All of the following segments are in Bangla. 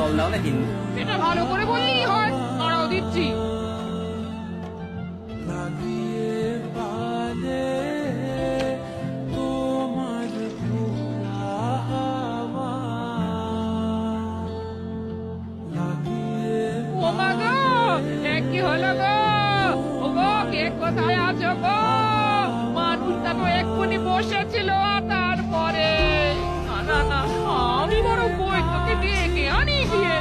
জল দাও না কিন্তু। এটা ভালো করে বললেই হয়, দাঁড়াও দিচ্ছি। ও মা গো, এ কি হলো গো? ও গো, কে কোথায় আছো গো? মানুষটা তো এক্ষুনি বসেছিল, তারপরে না না না, আমি বড় বৈদ্যকে ডেকে আনি গিয়ে।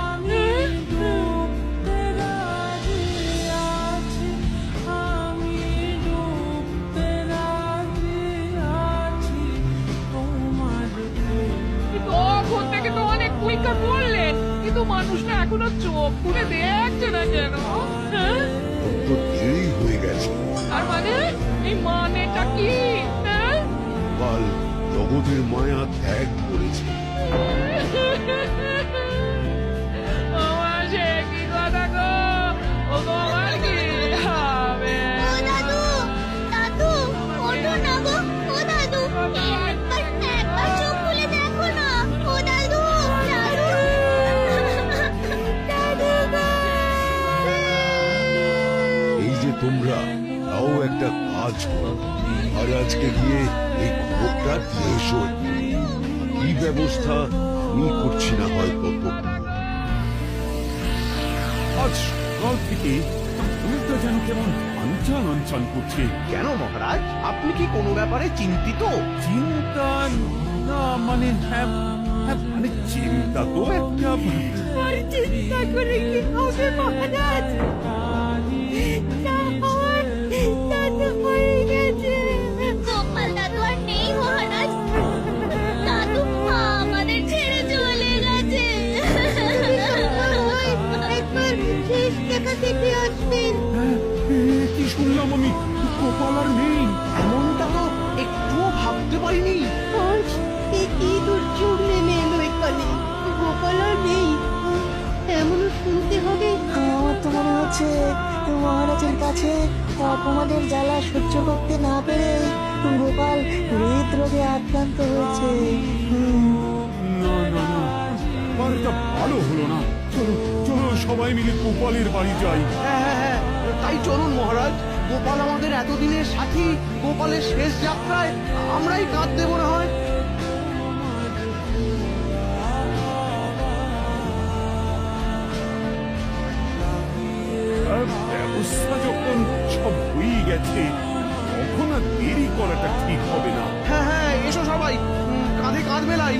তখন থেকে তো অনেক পরীক্ষা করলেন, কিন্তু মানুষটা এখনো চোখ খুলে দেখছে না কেন? হ্যাঁ, তো দেরি হয়ে গেছে। তার মানে এই মানেটা কি? হ্যাঁ, কাল জগতের মায়া ত্যাগ করেছে। আমার সে কি কথা গো? ও গো, আমার কি হবে? ও দাদু, দাদু, ওঠো না গো, ও দাদু, একবার চোখ খুলে দেখো না, ও দাদু, দাদু, দাদু গো। এই যে তোমরা তাও একটা কাজ করো, আর আজকে গিয়ে এই খবরটা দিয়ে এসো। কি ব্যবস্থা আমি করছি না হয়তো। আজ সকাল থেকে উল্টো যেন কেমন আনচান আনচান করছে। কেন মহারাজ, আপনি কি কোনো ব্যাপারে চিন্তিত? চিন্তা না, মানে হ্যাঁ হ্যাঁ, মানে চিন্তা তো একটা। আর চিন্তা করে কি হবে মহারাজ? যা হওয়ার তা তো হয়ে গেছে। গোপাল দাদু আর নেই মহারাজ, দাদু আমাদের ছেড়ে চলে গেছে। একবার শেষ দেখা দেখে আসবেন। হ্যাঁ, কি শুনলাম আমি, গোপাল আর নেই। এমনটা তো একটুও ভাবতে পারিনি। আজ কি দুর্যোগ নেমে এলো এখানে, গোপাল আর নেই, এমনও শুনতে হবে। আমার তো মনে হচ্ছে মহারাজের কাছে অপমানের জ্বালা সহ্য করতে না পেরে গোপাল হৃদরোগে আক্রান্ত হয়েছে। না না না, বারটা ভালো হলো না। চলো চলো, সবাই মিলে গোপালের বাড়ি যাই। হ্যাঁ হ্যাঁ হ্যাঁ, তাই চলুন মহারাজ। গোপাল আমাদের এতদিনের সাথী, গোপালের শেষ যাত্রায় আমরাই কাঁদ দেবো না হয়। ব্যবস্থা যখন সব হয়ে গেছে, তখন আর দেরি করাটা ঠিক হবে না। হ্যাঁ হ্যাঁ, এসো সবাই, কাঁধে কাঁধ মেলাই।